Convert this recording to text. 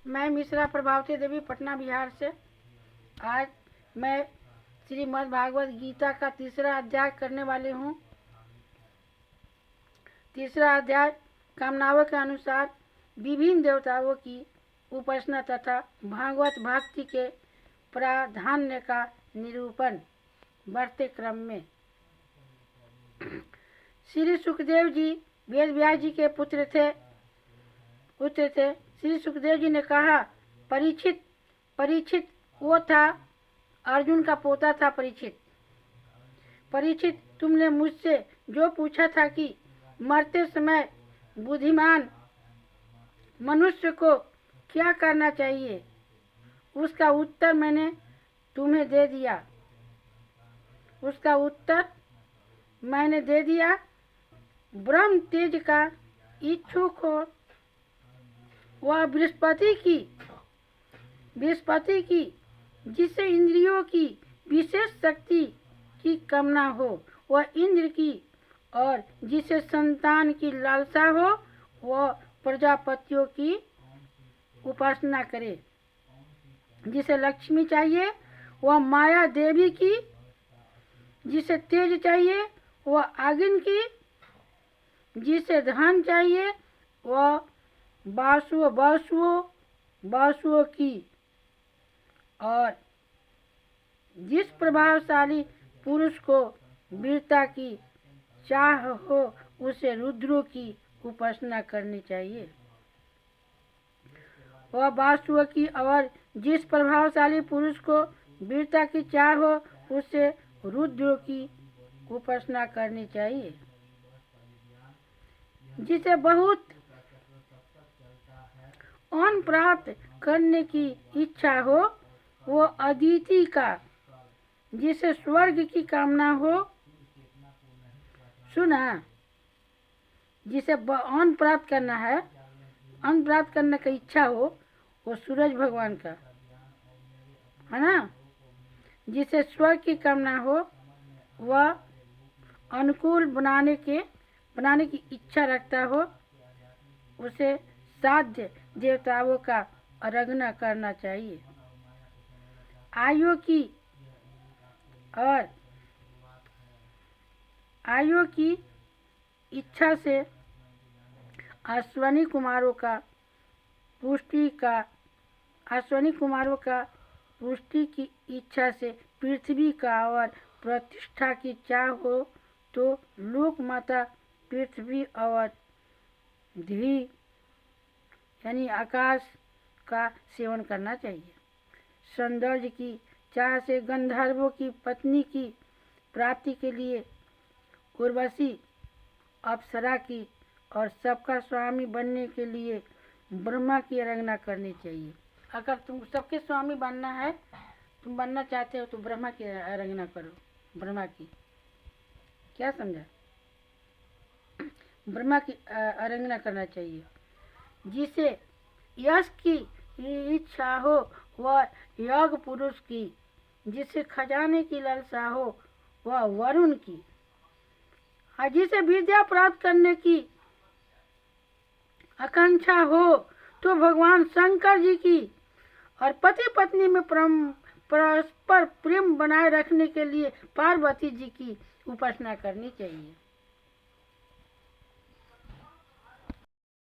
मैं मिश्रा प्रभावती देवी, पटना बिहार से। आज मैं श्रीमद् भागवत गीता का तीसरा अध्याय करने वाली हूँ। तीसरा अध्याय कामनाओं के अनुसार विभिन्न देवताओं की उपासना तथा भागवत भक्ति के प्राधान्य का निरूपण बढ़ते क्रम में। श्री सुखदेव जी वेद व्यास जी के पुत्र थे। श्री सुखदेव जी ने कहा, परीक्षित वो था, अर्जुन का पोता था परीक्षित, तुमने मुझसे जो पूछा था कि मरते समय बुद्धिमान मनुष्य को क्या करना चाहिए, उसका उत्तर मैंने तुम्हें दे दिया। ब्रह्म तेज का इच्छुक हो, वह बृहस्पति की जिसे इंद्रियों की विशेष शक्ति की कामना हो, वह इंद्र की, और जिसे संतान की लालसा हो, वह प्रजापतियों की उपासना करे। जिसे लक्ष्मी चाहिए, वह माया देवी की, जिसे तेज चाहिए, वह आगिन की, जिसे धन चाहिए, वह बासुओं की, और जिस प्रभावशाली पुरुष को वीरता की चाह हो, उसे रुद्रों की उपासना करनी चाहिए। वह बासुओं की, और जिस प्रभावशाली पुरुष को वीरता की चाह हो, उसे रुद्रों की उपासना करनी चाहिए। जिसे बहुत अन्न प्राप्त करने की इच्छा हो, वो अदिति का, जिसे स्वर्ग की कामना हो, सुना, जिसे अन्न प्राप्त करना है, अन्न प्राप्त करने की इच्छा हो, वो सूरज भगवान का है ना। जिसे स्वर्ग की कामना हो, वह अनुकूल बनाने की इच्छा रखता हो, उसे साध्य देवताओं का आराधना करना चाहिए। आयु की इच्छा से अश्वनी कुमारों का पुष्टि की इच्छा से पृथ्वी का, और प्रतिष्ठा की चाह हो तो लोक माता पृथ्वी और धी यानी आकाश का सेवन करना चाहिए। सौंदर्य की चाह से गंधर्वों की पत्नी की प्राप्ति के लिए उर्वशी, अप्सरा की, और सबका स्वामी बनने के लिए ब्रह्मा की आराधना करनी चाहिए। अगर तुम सबके स्वामी बनना है, तुम बनना चाहते हो, तो ब्रह्मा की आराधना करो। ब्रह्मा की, क्या समझा? ब्रह्मा की आराधना करना चाहिए। जिसे यश की इच्छा हो, वह योग पुरुष की, जिसे खजाने की लालसा हो, वह वरुण की, और जिसे विद्या प्राप्त करने की आकांक्षा हो, तो भगवान शंकर जी की, और पति पत्नी में परस्पर प्रेम बनाए रखने के लिए पार्वती जी की उपासना करनी चाहिए।